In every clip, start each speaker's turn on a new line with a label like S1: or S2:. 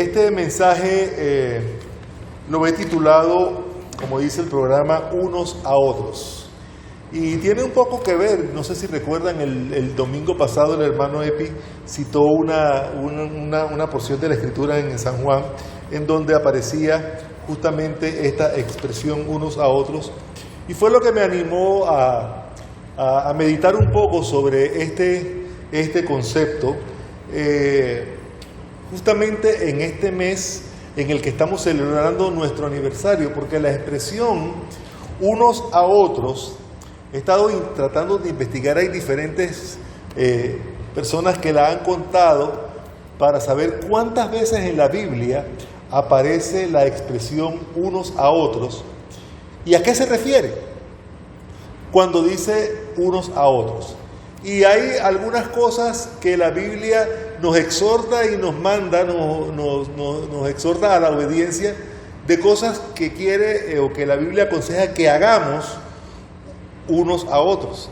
S1: Este mensaje lo he titulado, como dice el programa, Unos a Otros. Y tiene un poco que ver, no sé si recuerdan, el domingo pasado el hermano Epi citó una porción de la Escritura en San Juan, en donde aparecía justamente esta expresión unos a otros. Y fue lo que me animó a meditar un poco sobre este concepto, justamente en este mes en el que estamos celebrando nuestro aniversario, porque la expresión unos a otros, he estado tratando de investigar, hay diferentes personas que la han contado para saber cuántas veces en la Biblia aparece la expresión unos a otros y a qué se refiere cuando dice unos a otros. Y hay algunas cosas que la Biblia nos exhorta y nos manda, nos exhorta a la obediencia de cosas que quiere o que la Biblia aconseja que hagamos unos a otros.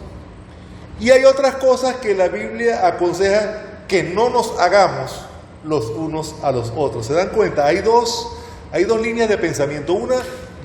S1: Y hay otras cosas que la Biblia aconseja que no nos hagamos los unos a los otros. ¿Se dan cuenta? Hay dos líneas de pensamiento, una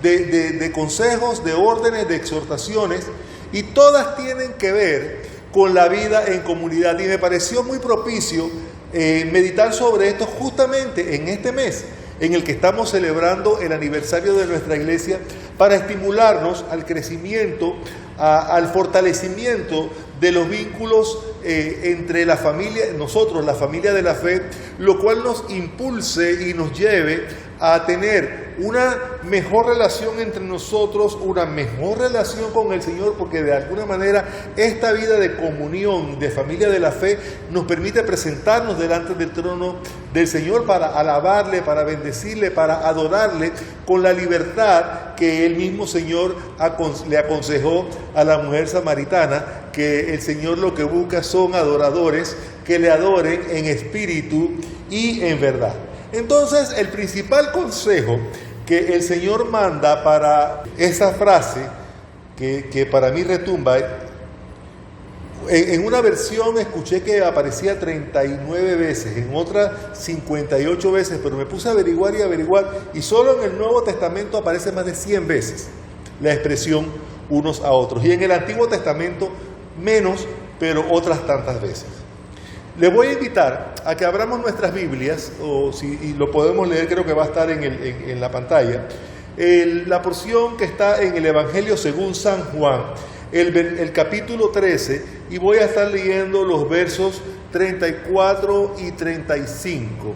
S1: de consejos, de órdenes, de exhortaciones, y todas tienen que ver con la vida en comunidad. Y me pareció muy propicio meditar sobre esto justamente en este mes en el que estamos celebrando el aniversario de nuestra iglesia, para estimularnos al crecimiento, al fortalecimiento de los vínculos entre la familia, nosotros, la familia de la fe, lo cual nos impulse y nos lleve a tener una mejor relación entre nosotros, una mejor relación con el Señor, porque de alguna manera esta vida de comunión, de familia de la fe, nos permite presentarnos delante del trono del Señor para alabarle, para bendecirle, para adorarle con la libertad que el mismo Señor le aconsejó a la mujer samaritana, que el Señor lo que busca son adoradores que le adoren en espíritu y en verdad. Entonces, el principal consejo que el Señor manda para esa frase, que para mí retumba, en una versión escuché que aparecía 39 veces, en otra 58 veces, pero me puse a averiguar, y solo en el Nuevo Testamento aparece más de 100 veces la expresión unos a otros. Y en el Antiguo Testamento menos, pero otras tantas veces. Les voy a invitar a que abramos nuestras Biblias, y lo podemos leer, creo que va a estar en la pantalla, la porción que está en el Evangelio según San Juan, el capítulo 13, y voy a estar leyendo los versos 34 y 35.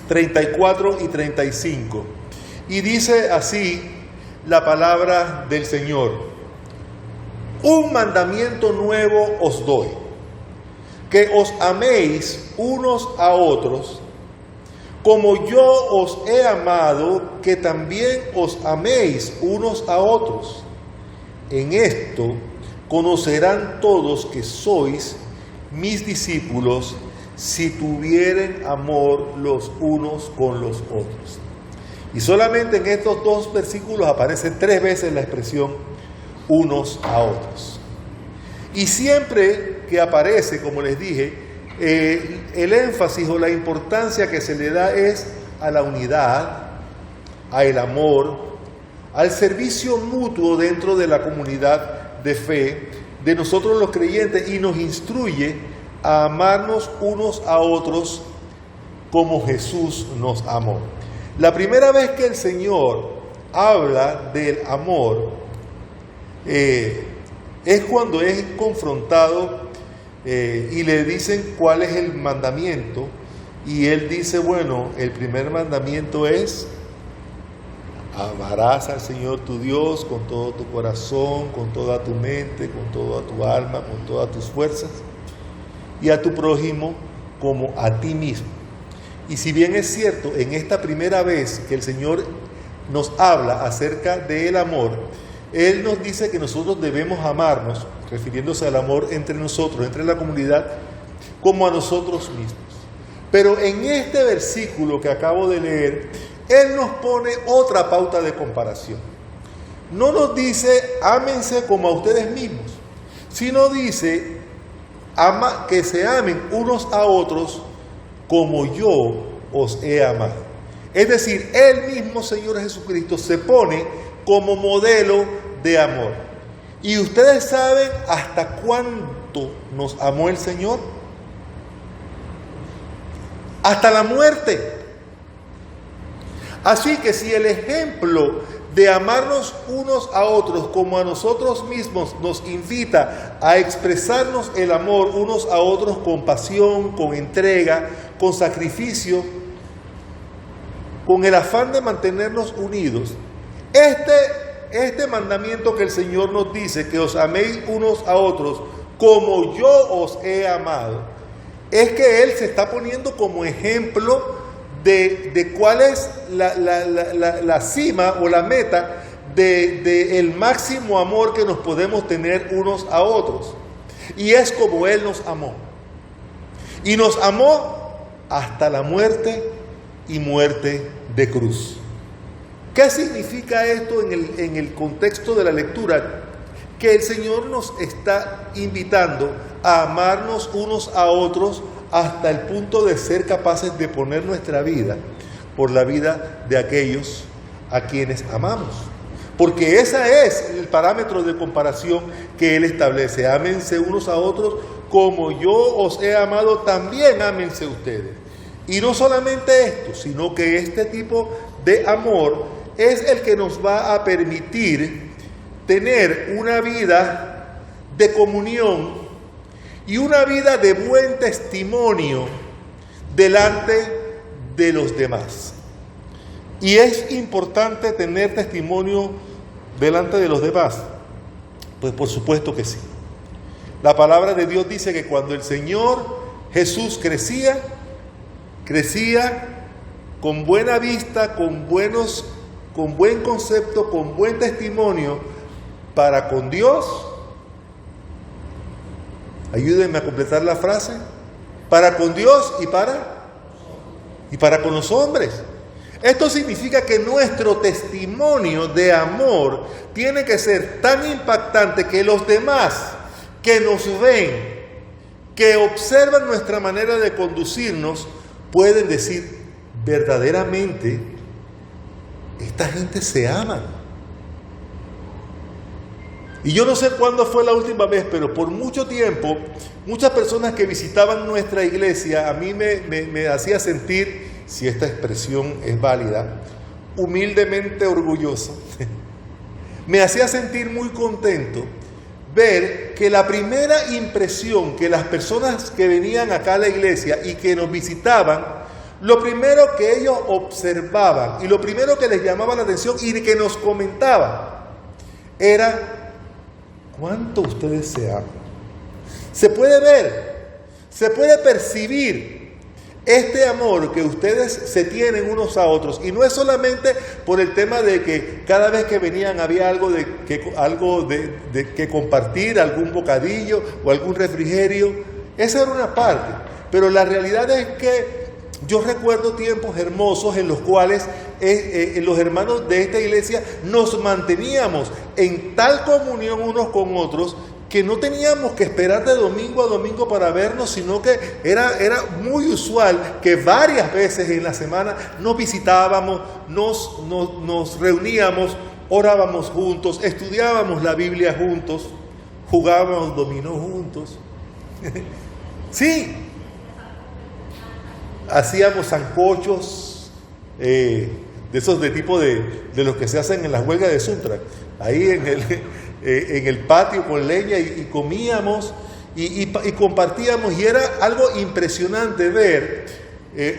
S1: 34 y 35. Y dice así la palabra del Señor: un mandamiento nuevo os doy, que os améis unos a otros, como yo os he amado, que también os améis unos a otros. En esto conocerán todos que sois mis discípulos, si tuvieren amor los unos con los otros. Y solamente en estos dos versículos aparece 3 veces la expresión unos a otros. Y siempre que aparece, como les dije, el énfasis o la importancia que se le da es a la unidad, al amor, al servicio mutuo dentro de la comunidad de fe de nosotros los creyentes, y nos instruye a amarnos unos a otros como Jesús nos amó. La primera vez que el Señor habla del amor es cuando es confrontado y le dicen cuál es el mandamiento, y él dice, bueno, el primer mandamiento es: amarás al Señor tu Dios con todo tu corazón, con toda tu mente, con toda tu alma, con todas tus fuerzas, y a tu prójimo como a ti mismo. Y si bien es cierto, en esta primera vez que el Señor nos habla acerca del amor, Él nos dice que nosotros debemos amarnos, refiriéndose al amor entre nosotros, entre la comunidad, como a nosotros mismos. Pero en este versículo que acabo de leer, Él nos pone otra pauta de comparación. No nos dice, ámense como a ustedes mismos, sino dice, que se amen unos a otros como yo os he amado. Es decir, el mismo Señor Jesucristo se pone como modelo de amor. ¿Y ustedes saben hasta cuánto nos amó el Señor? Hasta la muerte. Así que si el ejemplo de amarnos unos a otros como a nosotros mismos nos invita a expresarnos el amor unos a otros con pasión, con entrega, con sacrificio, con el afán de mantenernos unidos, este mandamiento que el Señor nos dice, que os améis unos a otros como yo os he amado, es que Él se está poniendo como ejemplo de cuál es la cima o la meta de el máximo amor que nos podemos tener unos a otros. Y es como Él nos amó. Y nos amó hasta la muerte y muerte de cruz. ¿Qué significa esto en el contexto de la lectura? Que el Señor nos está invitando a amarnos unos a otros hasta el punto de ser capaces de poner nuestra vida por la vida de aquellos a quienes amamos. Porque ese es el parámetro de comparación que Él establece. Ámense unos a otros como yo os he amado, también ámense ustedes. Y no solamente esto, sino que este tipo de amor es el que nos va a permitir tener una vida de comunión y una vida de buen testimonio delante de los demás. Y es importante tener testimonio delante de los demás. Pues por supuesto que sí. La palabra de Dios dice que cuando el Señor Jesús crecía con buena vista, con buen concepto, con buen testimonio para con Dios. Ayúdenme a completar la frase. Para con Dios y para con los hombres. Esto significa que nuestro testimonio de amor tiene que ser tan impactante que los demás que nos ven, que observan nuestra manera de conducirnos, pueden decir, verdaderamente, esta gente se ama. Y yo no sé cuándo fue la última vez, pero por mucho tiempo, muchas personas que visitaban nuestra iglesia, a mí me hacía sentir, si esta expresión es válida, humildemente orgulloso. Me hacía sentir muy contento ver que la primera impresión que las personas que venían acá a la iglesia y que nos visitaban, lo primero que ellos observaban y lo primero que les llamaba la atención y que nos comentaban era cuánto ustedes se aman. Se puede ver, se puede percibir este amor que ustedes se tienen unos a otros, y no es solamente por el tema de que cada vez que venían había algo de que compartir, algún bocadillo o algún refrigerio. Esa era una parte, pero la realidad es que yo recuerdo tiempos hermosos en los cuales los hermanos de esta iglesia nos manteníamos en tal comunión unos con otros que no teníamos que esperar de domingo a domingo para vernos, sino que era muy usual que varias veces en la semana nos visitábamos, nos reuníamos, orábamos juntos, estudiábamos la Biblia juntos, jugábamos dominó juntos. Sí, hacíamos sancochos, de esos de tipo de los que se hacen en las huelgas de Suntra, ahí en el patio con leña, y comíamos y compartíamos, y era algo impresionante ver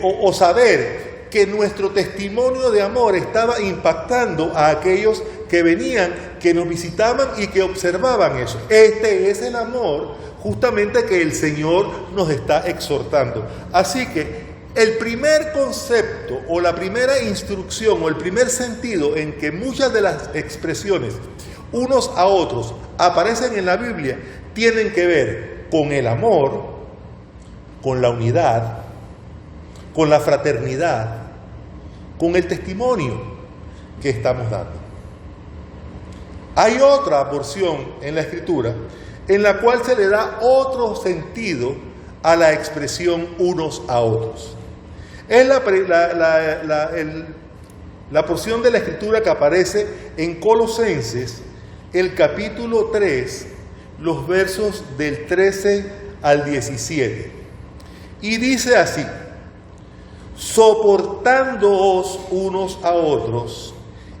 S1: o saber que nuestro testimonio de amor estaba impactando a aquellos que venían, que nos visitaban y que observaban eso. Este es el amor justamente que el Señor nos está exhortando. Así que el primer concepto o la primera instrucción o el primer sentido en que muchas de las expresiones unos a otros aparecen en la Biblia tienen que ver con el amor, con la unidad, con la fraternidad, con el testimonio que estamos dando. Hay otra porción en la Escritura en la cual se le da otro sentido a la expresión unos a otros. Es la porción de la Escritura que aparece en Colosenses, el capítulo 3, los versos del 13 al 17. Y dice así: soportándoos unos a otros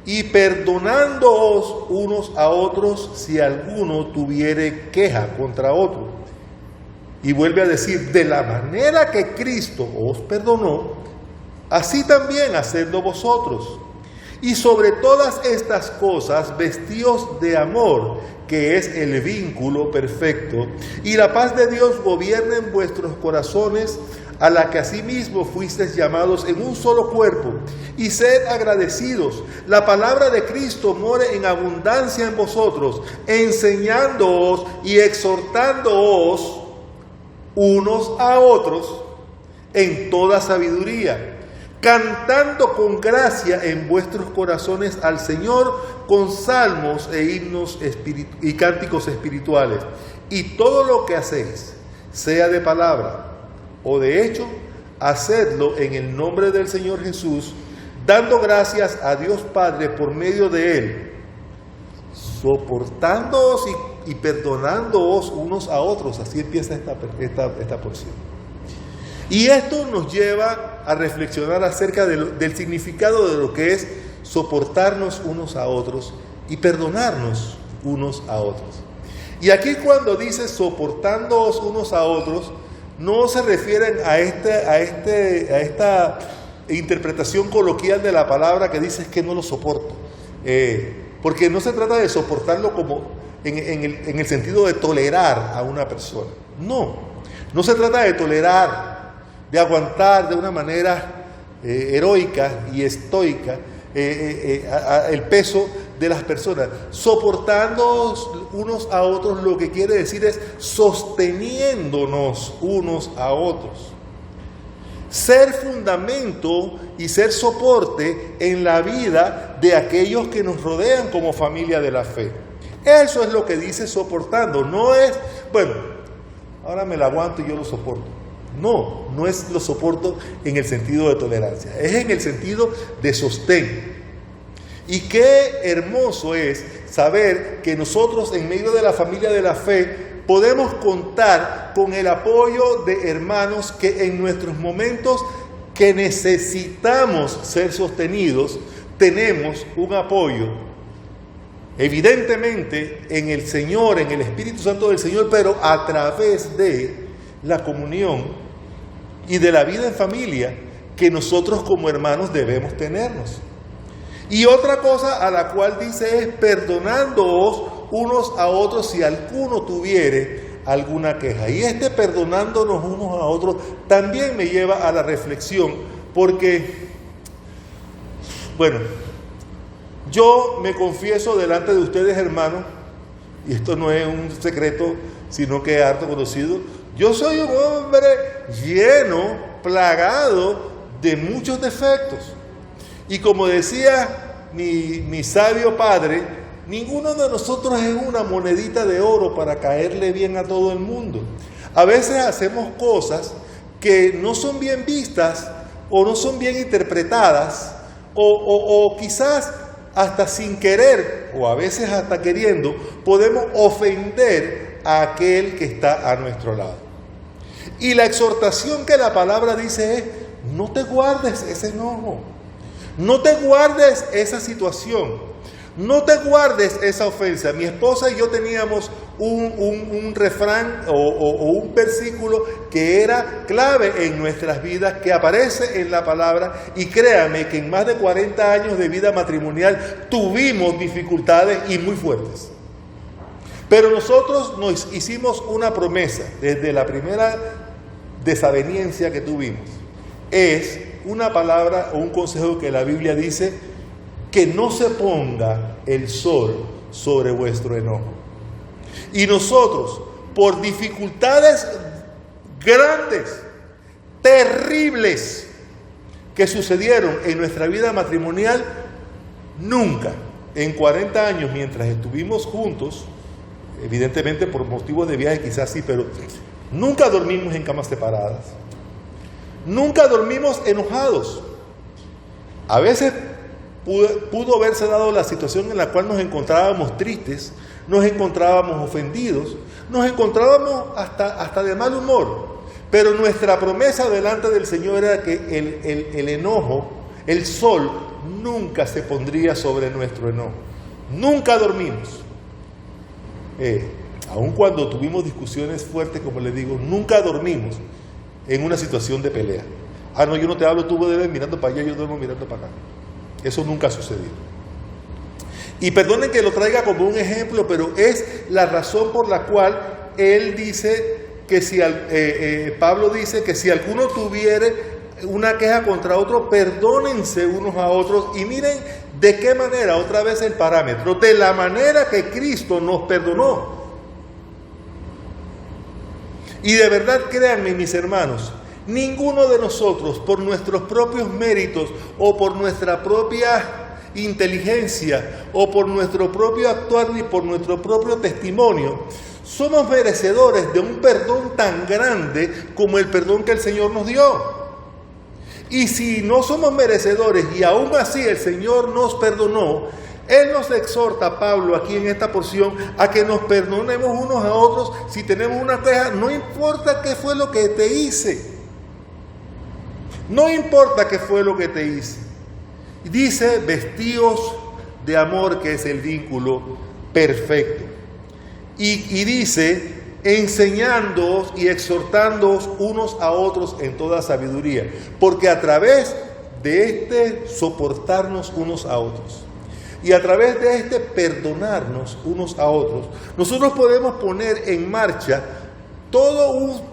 S1: y perdonándoos unos a otros si alguno tuviere queja contra otro. Y vuelve a decir: de la manera que Cristo os perdonó, así también hacedlo vosotros. Y sobre todas estas cosas, vestíos de amor, que es el vínculo perfecto, y la paz de Dios gobierne en vuestros corazones, a la que asimismo fuisteis llamados en un solo cuerpo, y sed agradecidos. La palabra de Cristo more en abundancia en vosotros, enseñándoos y exhortándoos unos a otros en toda sabiduría, cantando con gracia en vuestros corazones al Señor con salmos e himnos y cánticos espirituales. Y todo lo que hacéis, sea de palabra o de hecho, hacedlo en el nombre del Señor Jesús, dando gracias a Dios Padre por medio de Él, soportándoos y perdonándoos unos a otros. Así empieza esta porción. Y esto nos lleva a reflexionar acerca del significado de lo que es soportarnos unos a otros y perdonarnos unos a otros. Y aquí cuando dice soportándoos unos a otros, no se refieren a esta interpretación coloquial de la palabra que dice es que no lo soporto. Porque no se trata de soportarlo como en el sentido de tolerar a una persona. No se trata de tolerar, de aguantar de una manera heroica y estoica el peso de las personas. Soportándonos unos a otros, lo que quiere decir es sosteniéndonos unos a otros. Ser fundamento y ser soporte en la vida de aquellos que nos rodean como familia de la fe. Eso es lo que dice soportando. No es, bueno, ahora me la aguanto y yo lo soporto. No es lo soporto en el sentido de tolerancia, es en el sentido de sostén. Y qué hermoso es saber que nosotros en medio de la familia de la fe podemos contar con el apoyo de hermanos que en nuestros momentos que necesitamos ser sostenidos, tenemos un apoyo, evidentemente en el Señor, en el Espíritu Santo del Señor, pero a través de la comunión y de la vida en familia que nosotros como hermanos debemos tenernos. Y otra cosa a la cual dice es perdonándoos unos a otros si alguno tuviere alguna queja. Y perdonándonos unos a otros también me lleva a la reflexión, porque, bueno, yo me confieso delante de ustedes, hermanos, y esto no es un secreto, sino que es harto conocido. Yo soy un hombre lleno, plagado de muchos defectos. Y como decía mi sabio padre, ninguno de nosotros es una monedita de oro para caerle bien a todo el mundo. A veces hacemos cosas que no son bien vistas o no son bien interpretadas o quizás hasta sin querer o a veces hasta queriendo podemos ofender a aquel que está a nuestro lado. Y la exhortación que la palabra dice es: no te guardes ese enojo, no te guardes esa situación, no te guardes esa ofensa. Mi esposa y yo teníamos un refrán o un versículo que era clave en nuestras vidas, que aparece en la palabra, y créame que en más de 40 años de vida matrimonial tuvimos dificultades y muy fuertes. Pero nosotros nos hicimos una promesa desde la primera desaveniencia que tuvimos. Es una palabra o un consejo que la Biblia dice: que no se ponga el sol sobre vuestro enojo. Y nosotros, por dificultades grandes, terribles, que sucedieron en nuestra vida matrimonial, nunca, en 40 años, mientras estuvimos juntos, evidentemente por motivos de viaje quizás sí, pero nunca dormimos en camas separadas. Nunca dormimos enojados. A veces pudo haberse dado la situación en la cual nos encontrábamos tristes, nos encontrábamos ofendidos, nos encontrábamos hasta de mal humor. Pero nuestra promesa delante del Señor era que el enojo, el sol, nunca se pondría sobre nuestro enojo. Nunca dormimos. Aun cuando tuvimos discusiones fuertes, como les digo, nunca dormimos en una situación de pelea. Ah, no, yo no te hablo, tú debes mirando para allá, yo duermo mirando para acá. Eso nunca ha sucedido. Y perdonen que lo traiga como un ejemplo, pero es la razón por la cual él dice que si Pablo dice que si alguno tuviere una queja contra otro, perdónense unos a otros. Y miren de qué manera, otra vez el parámetro, de la manera que Cristo nos perdonó. Y de verdad, créanme, mis hermanos, ninguno de nosotros, por nuestros propios méritos o por nuestra propia inteligencia o por nuestro propio actuar ni por nuestro propio testimonio, somos merecedores de un perdón tan grande como el perdón que el Señor nos dio. Y si no somos merecedores y aún así el Señor nos perdonó, Él nos exhorta, Pablo, aquí en esta porción, a que nos perdonemos unos a otros. Si tenemos una queja, no importa qué fue lo que te hice. No importa qué fue lo que te hice. Dice, vestíos de amor, que es el vínculo perfecto. Y dice, enseñándoos y exhortándoos unos a otros en toda sabiduría. Porque a través de soportarnos unos a otros, y a través de perdonarnos unos a otros, nosotros podemos poner en marcha todo un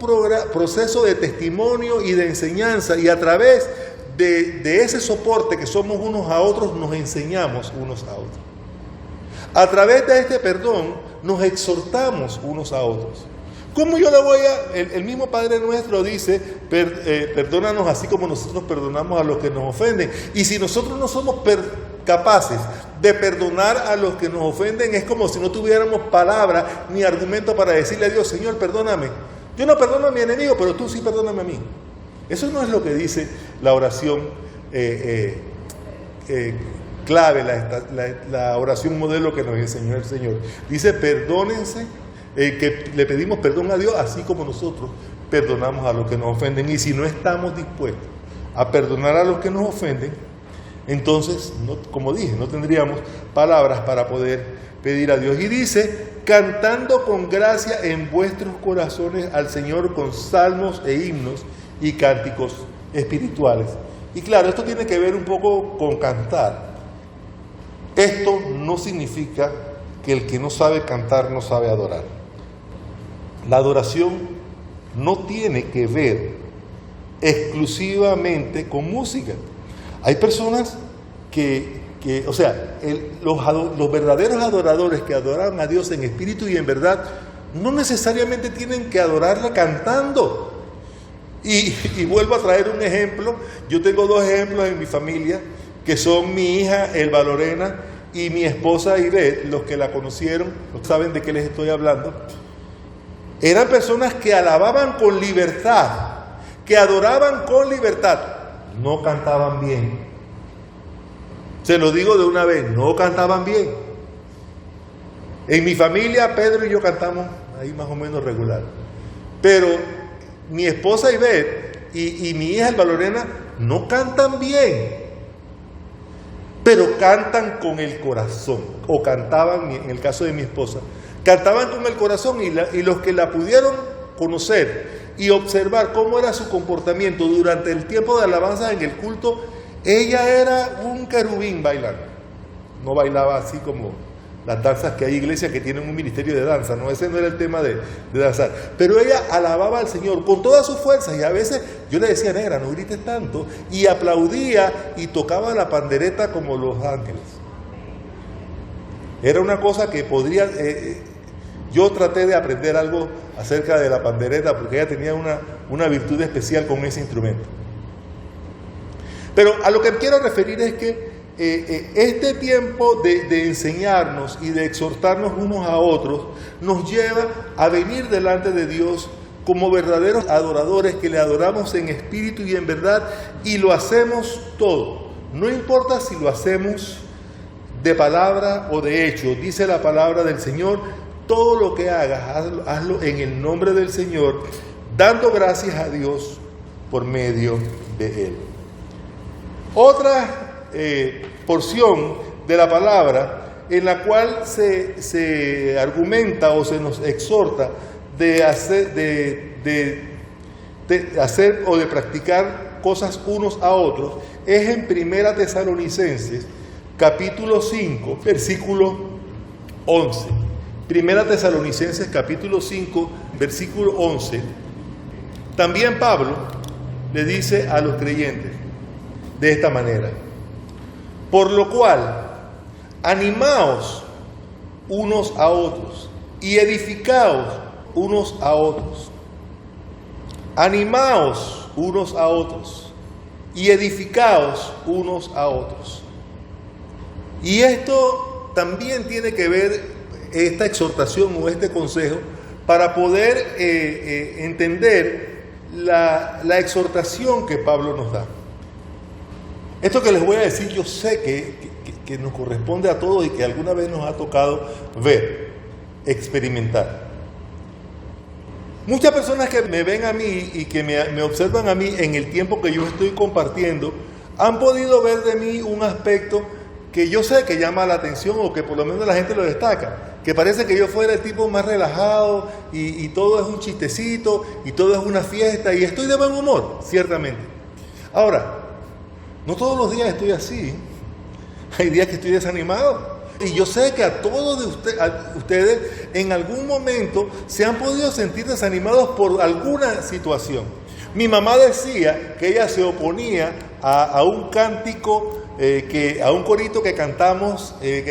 S1: proceso de testimonio y de enseñanza, y a través de ese soporte que somos unos a otros, nos enseñamos unos a otros. A través de este perdón, nos exhortamos unos a otros. ¿Cómo yo le voy a...? El mismo Padre Nuestro dice, perdónanos así como nosotros perdonamos a los que nos ofenden. Y si nosotros no somos capaces de perdonar a los que nos ofenden, es como si no tuviéramos palabra ni argumento para decirle a Dios, Señor, perdóname. Yo no perdono a mi enemigo, pero tú sí perdóname a mí. Eso no es lo que dice la oración clave, la oración modelo que nos enseñó el Señor. Dice, perdónense, que le pedimos perdón a Dios, así como nosotros perdonamos a los que nos ofenden. Y si no estamos dispuestos a perdonar a los que nos ofenden, entonces, como dije, no tendríamos palabras para poder pedir a Dios. Y dice, cantando con gracia en vuestros corazones al Señor con salmos e himnos y cánticos espirituales. Y claro, esto tiene que ver un poco con cantar. Esto no significa que el que no sabe cantar no sabe adorar. La adoración no tiene que ver exclusivamente con música. Hay personas los verdaderos adoradores que adoran a Dios en espíritu y en verdad, no necesariamente tienen que adorarle cantando. Y vuelvo a traer un ejemplo. Yo tengo dos ejemplos en mi familia, que son mi hija Elba Lorena y mi esposa Ivette. Los que la conocieron saben de qué les estoy hablando. Eran personas que alababan con libertad, que adoraban con libertad. No cantaban bien. Se lo digo de una vez, no cantaban bien. En mi familia, Pedro y yo cantamos ahí más o menos regular. Pero mi esposa Ivette y mi hija Elba Lorena no cantan bien, pero cantan con el corazón, o cantaban, en el caso de mi esposa, cantaban con el corazón, y los que la pudieron conocer y observar cómo era su comportamiento durante el tiempo de alabanza en el culto, ella era un querubín bailando. No bailaba así como las danzas que hay iglesias que tienen un ministerio de danza, no, ese no era el tema de danzar, pero ella alababa al Señor con todas sus fuerzas, y a veces yo le decía, negra, no grites tanto, y aplaudía y tocaba la pandereta como los ángeles. Era una cosa que podría, yo traté de aprender algo acerca de la pandereta, porque ella tenía una virtud especial con ese instrumento. Pero a lo que quiero referir es que este tiempo de enseñarnos y de exhortarnos unos a otros nos lleva a venir delante de Dios como verdaderos adoradores que le adoramos en espíritu y en verdad, y lo hacemos todo. No importa si lo hacemos de palabra o de hecho, dice la palabra del Señor, todo lo que hagas, hazlo en el nombre del Señor, dando gracias a Dios por medio de Él. Otra porción de la palabra en la cual se argumenta o se nos exhorta de hacer o de practicar cosas unos a otros es en 1 Tesalonicenses capítulo 5 versículo 11. 1 Tesalonicenses capítulo 5 versículo 11. También Pablo le dice a los creyentes de esta manera: por lo cual animaos unos a otros y edificaos unos a otros. Animaos unos a otros y edificaos unos a otros. Y esto también tiene que ver, esta exhortación o este consejo, para poder entender la exhortación que Pablo nos da. Esto que les voy a decir, yo sé que nos corresponde a todos y que alguna vez nos ha tocado ver, experimentar. Muchas personas que me ven a mí y que me observan a mí en el tiempo que yo estoy compartiendo, han podido ver de mí un aspecto que yo sé que llama la atención, o que por lo menos la gente lo destaca, que parece que yo fuera el tipo más relajado y todo es un chistecito y todo es una fiesta y estoy de buen humor, ciertamente. Ahora, no todos los días estoy así, hay días que estoy desanimado. Y yo sé que a todos ustedes en algún momento se han podido sentir desanimados por alguna situación. Mi mamá decía que ella se oponía a un cántico, a un corito que cantábamos, y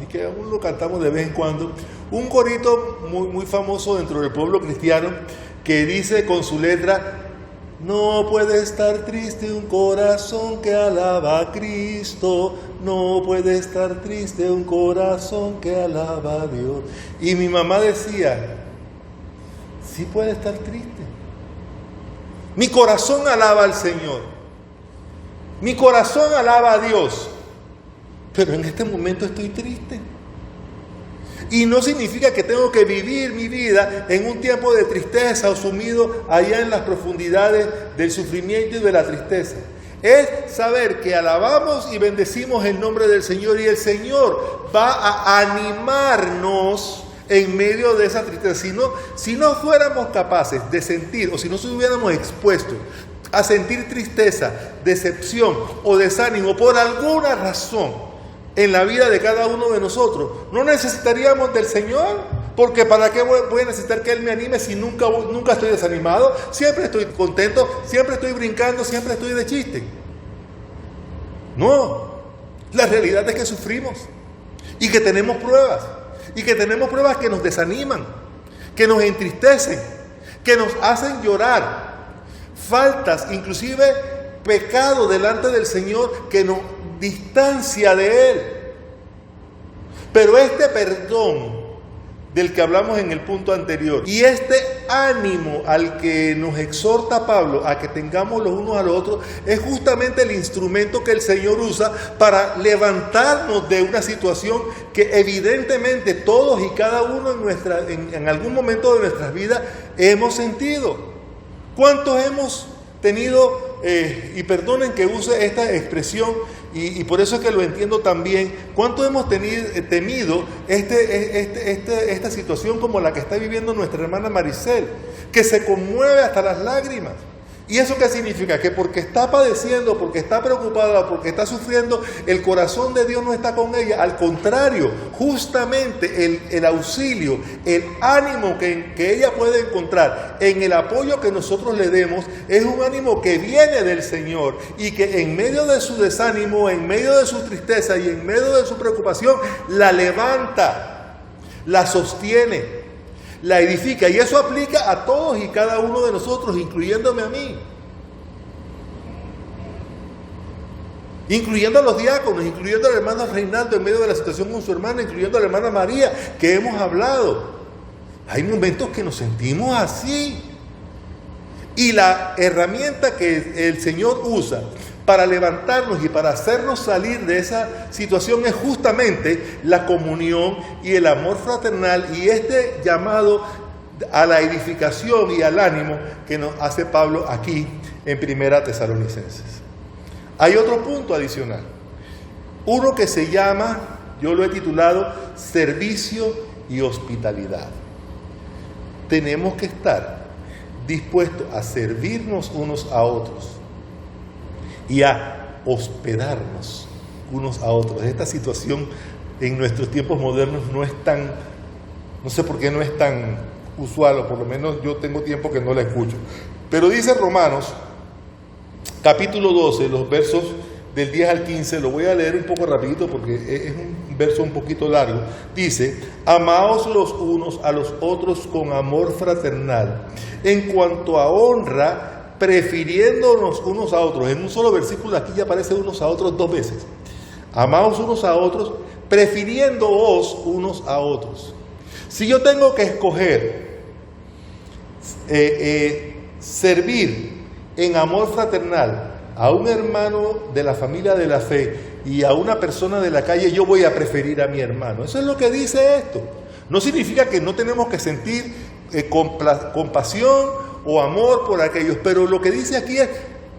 S1: que aún lo cantamos de vez en cuando, un corito muy famoso dentro del pueblo cristiano, que dice con su letra: no puede estar triste un corazón que alaba a Cristo, no puede estar triste un corazón que alaba a Dios. Y mi mamá decía: sí puede estar triste. Mi corazón alaba al Señor, mi corazón alaba a Dios, pero en este momento estoy triste. Y no significa que tengo que vivir mi vida en un tiempo de tristeza o sumido allá en las profundidades del sufrimiento y de la tristeza. Es saber que alabamos y bendecimos el nombre del Señor, y el Señor va a animarnos en medio de esa tristeza. Si no fuéramos capaces de sentir, o si no estuviéramos expuestos a sentir tristeza, decepción o desánimo por alguna razón en la vida de cada uno de nosotros, no necesitaríamos del Señor, porque ¿para qué voy a necesitar que Él me anime si nunca estoy desanimado? Siempre estoy contento, siempre estoy brincando, siempre estoy de chiste. No, la realidad es que sufrimos y que tenemos pruebas, que nos desaniman, que nos entristecen, que nos hacen llorar, faltas, inclusive pecado delante del Señor que nos distancia de Él. Pero este perdón del que hablamos en el punto anterior y este ánimo al que nos exhorta Pablo a que tengamos los unos a los otros es justamente el instrumento que el Señor usa para levantarnos de una situación que evidentemente todos y cada uno en algún momento de nuestras vidas hemos sentido. ¿Cuántos hemos tenido, y perdonen que use esta expresión, y por eso es que lo entiendo también, cuánto hemos temido esta situación como la que está viviendo nuestra hermana Maricel, que se conmueve hasta las lágrimas? ¿Y eso qué significa? Que porque está padeciendo, porque está preocupada, porque está sufriendo, el corazón de Dios no está con ella. Al contrario, justamente el auxilio, el ánimo que ella puede encontrar en el apoyo que nosotros le demos, es un ánimo que viene del Señor, y que en medio de su desánimo, en medio de su tristeza y en medio de su preocupación, la levanta, la sostiene, la edifica. Y eso aplica a todos y cada uno de nosotros, incluyéndome a mí, incluyendo a los diáconos, incluyendo al hermano Reinaldo en medio de la situación con su hermana, incluyendo a la hermana María, que hemos hablado. Hay momentos que nos sentimos así. Y la herramienta que el Señor usa para levantarnos y para hacernos salir de esa situación es justamente la comunión y el amor fraternal y este llamado a la edificación y al ánimo que nos hace Pablo aquí en Primera Tesalonicenses. Hay otro punto adicional, uno que se llama, yo lo he titulado, servicio y hospitalidad. Tenemos que estar dispuestos a servirnos unos a otros y a hospedarnos unos a otros. Esta situación en nuestros tiempos modernos no es tan, no sé por qué no es tan usual, o por lo menos yo tengo tiempo que no la escucho. Pero dice Romanos, capítulo 12, los versos del 10 al 15, lo voy a leer un poco rapidito porque es un verso un poquito largo. Dice: amaos los unos a los otros con amor fraternal, en cuanto a honra, prefiriéndonos unos a otros. En un solo versículo aquí ya aparece unos a otros 2 veces. Amaos unos a otros, prefiriéndoos unos a otros. Si yo tengo que escoger servir en amor fraternal a un hermano de la familia de la fe y a una persona de la calle, yo voy a preferir a mi hermano. Eso es lo que dice esto. No significa que no tenemos que sentir compasión o amor por aquellos, pero lo que dice aquí es: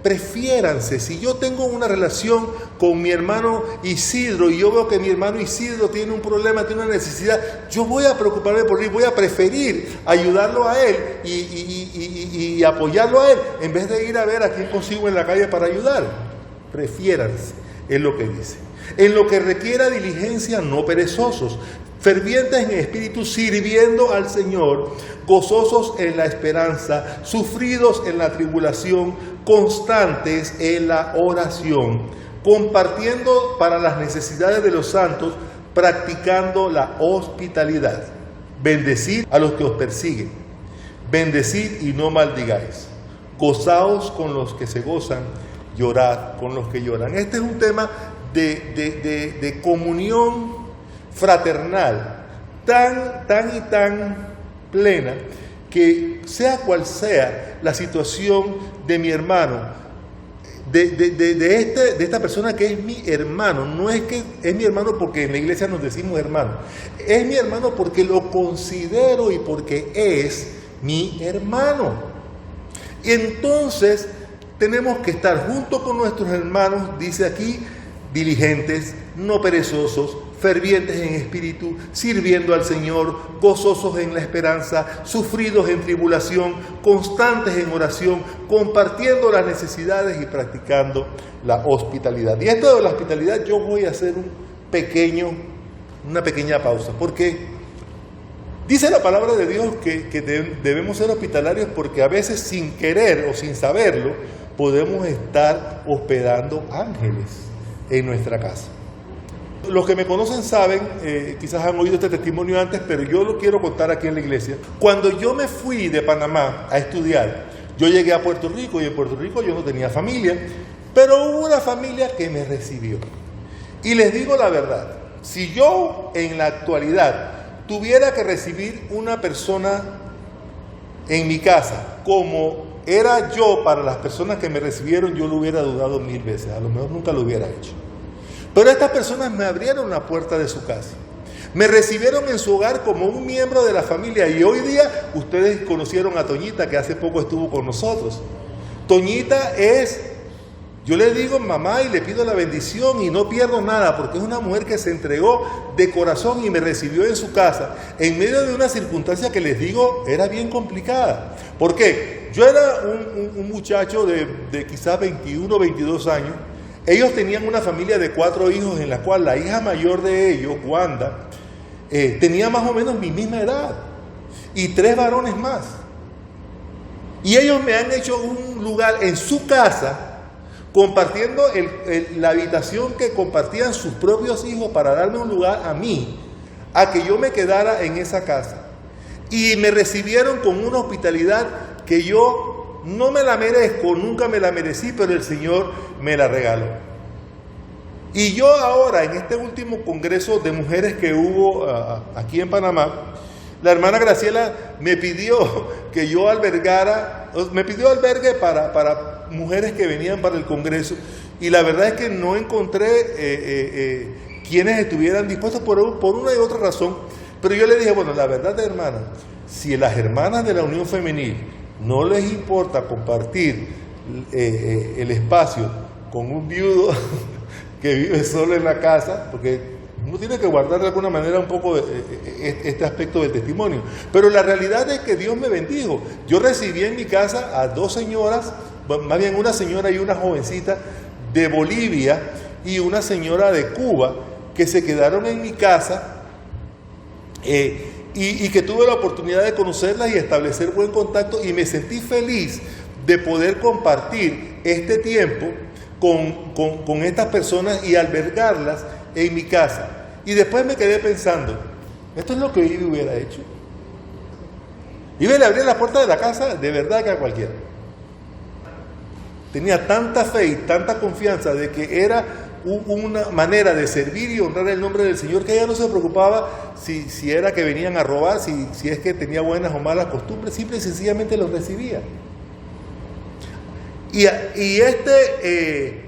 S1: prefiéranse. Si yo tengo una relación con mi hermano Isidro y yo veo que mi hermano Isidro tiene un problema, tiene una necesidad, yo voy a preocuparme por él, voy a preferir ayudarlo a él y apoyarlo a él, en vez de ir a ver a quién consigo en la calle para ayudar. Prefiéranse, es lo que dice. En lo que requiera diligencia, no perezosos, fervientes en espíritu, sirviendo al Señor, gozosos en la esperanza, sufridos en la tribulación, constantes en la oración, compartiendo para las necesidades de los santos, practicando la hospitalidad. Bendecid a los que os persiguen, bendecid y no maldigáis, gozaos con los que se gozan, llorad con los que lloran. Este es un tema de comunión fraternal tan plena, que sea cual sea la situación de mi hermano, de esta persona que es mi hermano, no es que es mi hermano porque en la iglesia nos decimos hermano, es mi hermano porque lo considero y porque es mi hermano. Y entonces tenemos que estar junto con nuestros hermanos, dice aquí, diligentes, no perezosos, fervientes en espíritu, sirviendo al Señor, gozosos en la esperanza, sufridos en tribulación, constantes en oración, compartiendo las necesidades y practicando la hospitalidad. Y esto de la hospitalidad yo voy a hacer una pequeña pausa, porque dice la palabra de Dios que debemos ser hospitalarios, porque a veces sin querer o sin saberlo podemos estar hospedando ángeles en nuestra casa. Los que me conocen saben, quizás han oído este testimonio antes, pero yo lo quiero contar aquí en la iglesia. Cuando yo me fui de Panamá a estudiar, yo llegué a Puerto Rico y en Puerto Rico yo no tenía familia, pero hubo una familia que me recibió. Y les digo la verdad, si yo en la actualidad tuviera que recibir una persona en mi casa como era yo para las personas que me recibieron, yo lo hubiera dudado 1000 veces, a lo mejor nunca lo hubiera hecho. Pero estas personas me abrieron la puerta de su casa, me recibieron en su hogar como un miembro de la familia, y hoy día ustedes conocieron a Toñita, que hace poco estuvo con nosotros. Toñita es, yo le digo mamá y le pido la bendición y no pierdo nada, porque es una mujer que se entregó de corazón y me recibió en su casa, en medio de una circunstancia que les digo era bien complicada. ¿Por qué? Yo era un muchacho de quizás 21 o 22 años. Ellos tenían una familia de 4 hijos, en la cual la hija mayor de ellos, Wanda, tenía más o menos mi misma edad, y 3 varones más. Y ellos me han hecho un lugar en su casa, compartiendo la habitación que compartían sus propios hijos, para darme un lugar a mí, a que yo me quedara en esa casa. Y me recibieron con una hospitalidad que yo no me la merezco, nunca me la merecí, pero el Señor me la regaló. Y yo ahora, en este último congreso de mujeres que hubo aquí en Panamá, La hermana Graciela me pidió que yo albergue para mujeres que venían para el Congreso, y la verdad es que no encontré quienes estuvieran dispuestos por una y otra razón, pero yo le dije, bueno, la verdad, hermana, si las hermanas de la Unión Femenil no les importa compartir el espacio con un viudo que vive solo en la casa, porque uno tiene que guardar de alguna manera un poco este aspecto del testimonio. Pero la realidad es que Dios me bendijo. Yo recibí en mi casa a 2 señoras, más bien una señora y una jovencita de Bolivia y una señora de Cuba, que se quedaron en mi casa y que tuve la oportunidad de conocerlas y establecer buen contacto, y me sentí feliz de poder compartir este tiempo con estas personas y albergarlas en mi casa. Y después me quedé pensando, esto es lo que Ivy hubiera hecho. Ivy le abría la puerta de la casa de verdad que a cualquiera. Tenía tanta fe y tanta confianza de que era una manera de servir y honrar el nombre del Señor, que ella no se preocupaba si era que venían a robar, si es que tenía buenas o malas costumbres, simple y sencillamente los recibía. Y este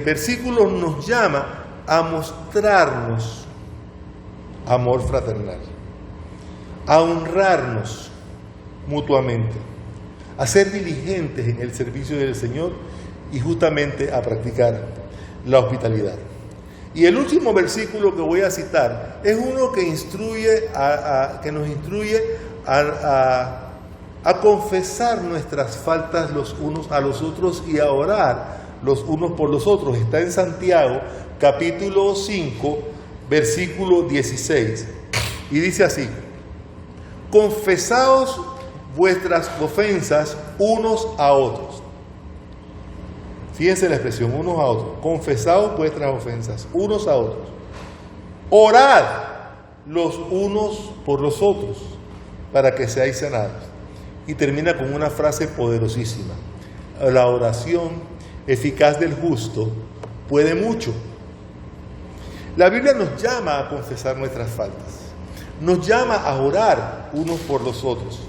S1: versículo nos llama a mostrarnos amor fraternal, a honrarnos mutuamente, a ser diligentes en el servicio del Señor y justamente a practicar la hospitalidad. Y el último versículo que voy a citar es uno que que nos instruye a confesar nuestras faltas los unos a los otros y a orar los unos por los otros. Está en Santiago, capítulo 5, versículo 16. Y dice así: confesaos vuestras ofensas unos a otros. Fíjense la expresión, unos a otros. Confesaos vuestras ofensas unos a otros. Orad los unos por los otros para que seáis sanados. Y termina con una frase poderosísima: la oración eficaz del justo puede mucho. La Biblia nos llama a confesar nuestras faltas, nos llama a orar unos por los otros.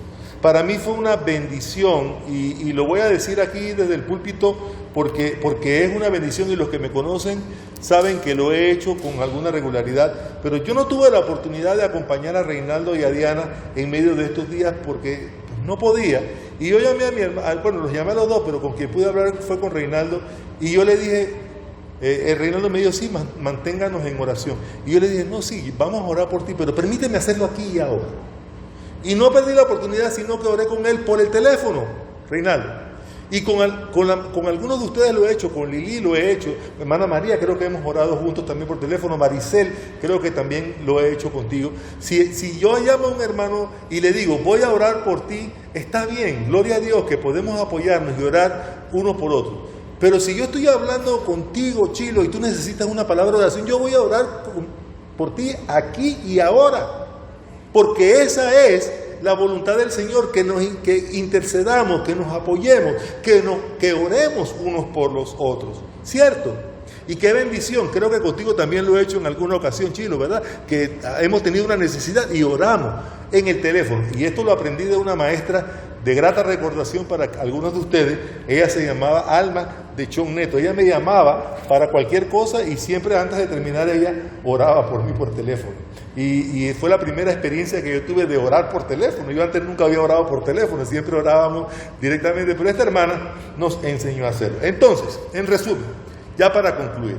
S1: Para mí fue una bendición, y lo voy a decir aquí desde el púlpito porque es una bendición, y los que me conocen saben que lo he hecho con alguna regularidad, pero yo no tuve la oportunidad de acompañar a Reinaldo y a Diana en medio de estos días porque no podía. Y yo llamé a mi hermano, bueno, los llamé a los dos, pero con quien pude hablar fue con Reinaldo, y yo le dije, Reinaldo me dijo, sí, manténganos en oración. Y yo le dije, no, sí, vamos a orar por ti, pero permíteme hacerlo aquí y ahora. Y no perdí la oportunidad, sino que oré con él por el teléfono, Reinaldo. Y con algunos de ustedes lo he hecho, con Lili lo he hecho, hermana María, creo que hemos orado juntos también por teléfono, Maricel, creo que también lo he hecho contigo. Si yo llamo a un hermano y le digo, voy a orar por ti, está bien, gloria a Dios que podemos apoyarnos y orar uno por otro. Pero si yo estoy hablando contigo, Chilo, y tú necesitas una palabra de oración, yo voy a orar por ti aquí y ahora, porque esa es la voluntad del Señor, que intercedamos, que nos apoyemos, que oremos unos por los otros, ¿cierto? Y qué bendición, creo que contigo también lo he hecho en alguna ocasión, Chilo, ¿verdad? Que hemos tenido una necesidad y oramos en el teléfono. Y esto lo aprendí de una maestra de grata recordación para algunos de ustedes. Ella se llamaba Alma de Chon Neto. Ella me llamaba para cualquier cosa y siempre antes de terminar ella oraba por mí por teléfono. Y fue la primera experiencia que yo tuve de orar por teléfono. Yo antes nunca había orado por teléfono, siempre orábamos directamente, pero esta hermana nos enseñó a hacerlo. Entonces, en resumen, ya para concluir,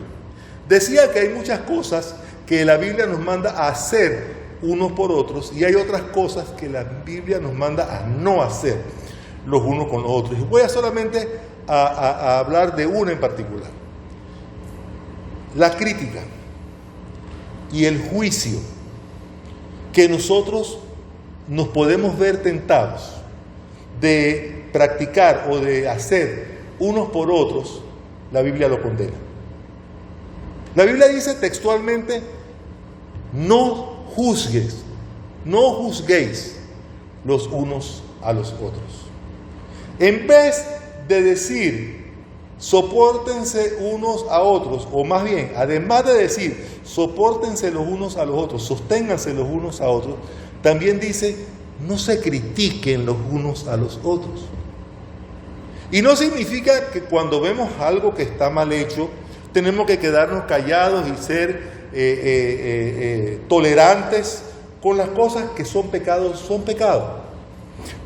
S1: decía que hay muchas cosas que la Biblia nos manda a hacer unos por otros, y hay otras cosas que la Biblia nos manda a no hacer los unos con los otros. Y voy a solamente a hablar de una en particular: la crítica y el juicio, que nosotros nos podemos ver tentados de practicar o de hacer unos por otros. La Biblia lo condena. La Biblia dice textualmente: no juzguéis los unos a los otros. En vez de decir sopórtense unos a otros, o más bien, además de decir sopórtense los unos a los otros, sosténganse los unos a otros, también dice, no se critiquen los unos a los otros. Y no significa que cuando vemos algo que está mal hecho, tenemos que quedarnos callados y ser tolerantes con las cosas que son pecados,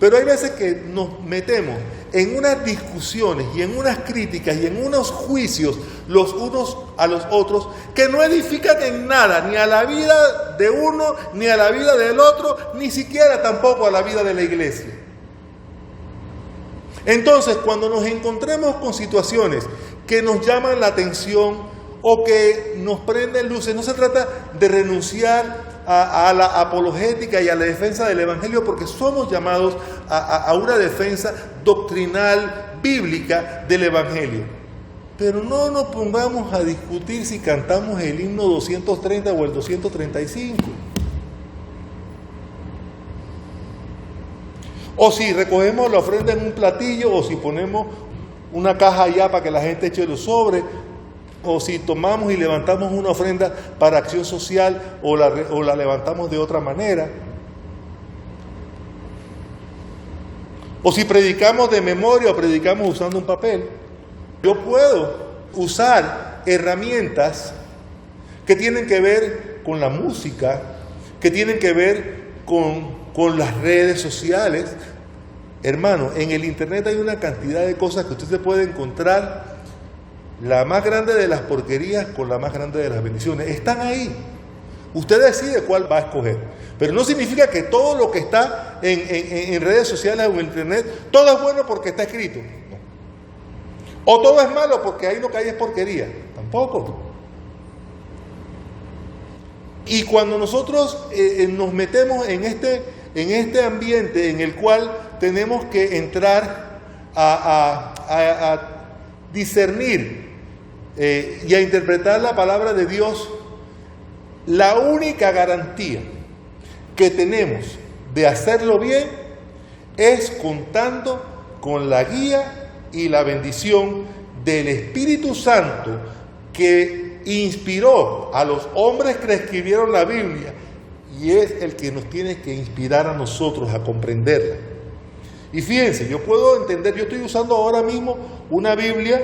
S1: Pero hay veces que nos metemos en unas discusiones y en unas críticas y en unos juicios los unos a los otros que no edifican en nada, ni a la vida de uno, ni a la vida del otro, ni siquiera tampoco a la vida de la iglesia. Entonces, cuando nos encontremos con situaciones que nos llaman la atención o que nos prenden luces, no se trata de renunciar a la apologética y a la defensa del Evangelio, porque somos llamados a una defensa doctrinal, bíblica del Evangelio. Pero no nos pongamos a discutir si cantamos el himno 230 o el 235. O si recogemos la ofrenda en un platillo, o si ponemos una caja allá para que la gente eche los sobres, o si tomamos y levantamos una ofrenda para acción social, o la levantamos de otra manera. O si predicamos de memoria o predicamos usando un papel. Yo puedo usar herramientas que tienen que ver con la música, que tienen que ver con las redes sociales. Hermano, en el internet hay una cantidad de cosas que usted se puede encontrar, la más grande de las porquerías con la más grande de las bendiciones. Están ahí. Usted decide cuál va a escoger. Pero no significa que todo lo que está en redes sociales o en internet, todo es bueno porque está escrito. No. O todo es malo porque ahí lo que hay es porquería. Tampoco. Y cuando nosotros nos metemos en este ambiente en el cual tenemos que entrar a discernir y a interpretar la palabra de Dios, la única garantía que tenemos de hacerlo bien es contando con la guía y la bendición del Espíritu Santo que inspiró a los hombres que escribieron la Biblia y es el que nos tiene que inspirar a nosotros a comprenderla. Y fíjense, yo puedo entender, yo estoy usando ahora mismo una Biblia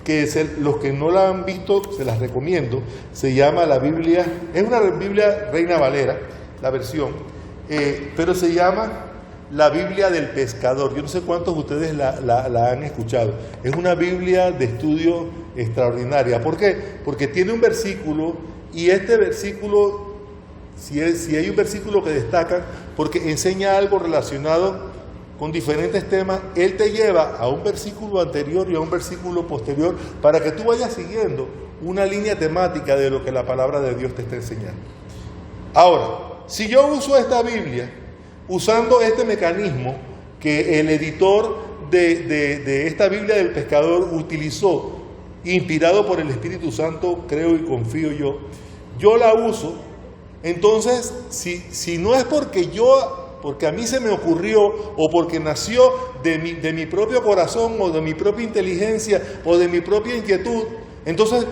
S1: que los que no la han visto se las recomiendo, se llama la Biblia, es una Biblia Reina Valera, la versión, pero se llama la Biblia del Pescador. Yo no sé cuántos de ustedes la han escuchado. Es una Biblia de estudio extraordinaria. ¿Por qué? Porque tiene un versículo y este versículo, si hay un versículo que destaca, porque enseña algo relacionado con diferentes temas, él te lleva a un versículo anterior y a un versículo posterior para que tú vayas siguiendo una línea temática de lo que la palabra de Dios te está enseñando. Ahora, si yo uso esta Biblia usando este mecanismo que el editor de esta Biblia del Pescador utilizó, inspirado por el Espíritu Santo, creo y confío yo la uso, entonces si no es porque a mí se me ocurrió o porque nació de mi propio corazón o de mi propia inteligencia o de mi propia inquietud, entonces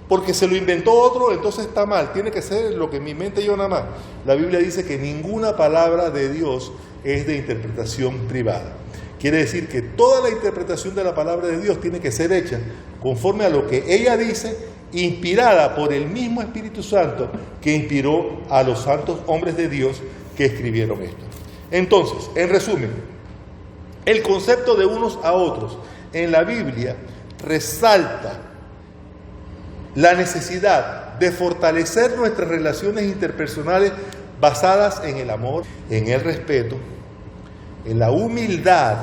S1: porque se lo inventó otro, entonces está mal, tiene que ser lo que en mi mente yo nada más. La Biblia dice que ninguna palabra de Dios es de interpretación privada. Quiere decir que toda la interpretación de la palabra de Dios tiene que ser hecha conforme a lo que ella dice, inspirada por el mismo Espíritu Santo que inspiró a los santos hombres de Dios que escribieron esto. Entonces, en resumen, el concepto de unos a otros en la Biblia resalta la necesidad de fortalecer nuestras relaciones interpersonales basadas en el amor, en el respeto, en la humildad,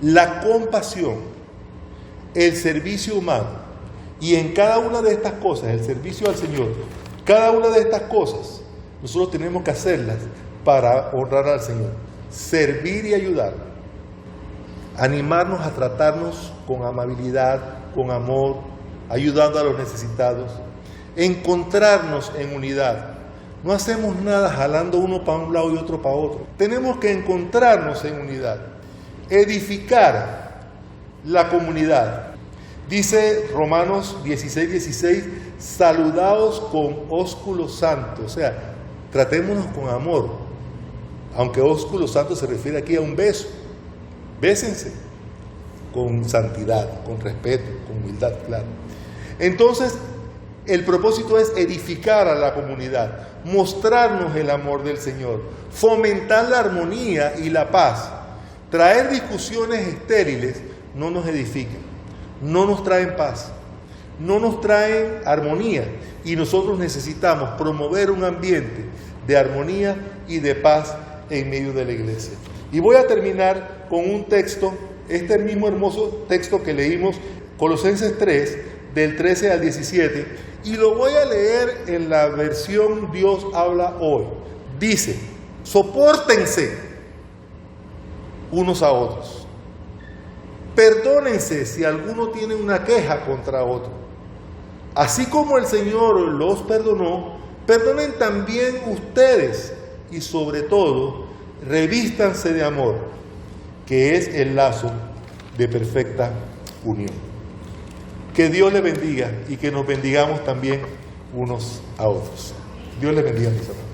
S1: la compasión, el servicio humano. Y en cada una de estas cosas, el servicio al Señor, cada una de estas cosas, nosotros tenemos que hacerlas para honrar al Señor. Servir y ayudar. Animarnos a tratarnos con amabilidad, con amor, ayudando a los necesitados. Encontrarnos en unidad. No hacemos nada jalando uno para un lado y otro para otro. Tenemos que encontrarnos en unidad. Edificar la comunidad. Dice Romanos 16:16, saludaos con ósculo santo. O sea, tratémonos con amor, aunque ósculo santo se refiere aquí a un beso. Bésense con santidad, con respeto, con humildad, claro. Entonces, el propósito es edificar a la comunidad, mostrarnos el amor del Señor, fomentar la armonía y la paz. Traer discusiones estériles no nos edifican, no nos traen paz, no nos traen armonía, y nosotros necesitamos promover un ambiente de armonía y de paz en medio de la iglesia. Y voy a terminar con un texto, este mismo hermoso texto que leímos, Colosenses 3, del 13 al 17, y lo voy a leer en la versión Dios habla hoy. Dice: sopórtense unos a otros, perdónense si alguno tiene una queja contra otro. Así como el Señor los perdonó, perdonen también ustedes, y sobre todo, revístanse de amor, que es el lazo de perfecta unión. Que Dios les bendiga y que nos bendigamos también unos a otros. Dios les bendiga, mis hermanos.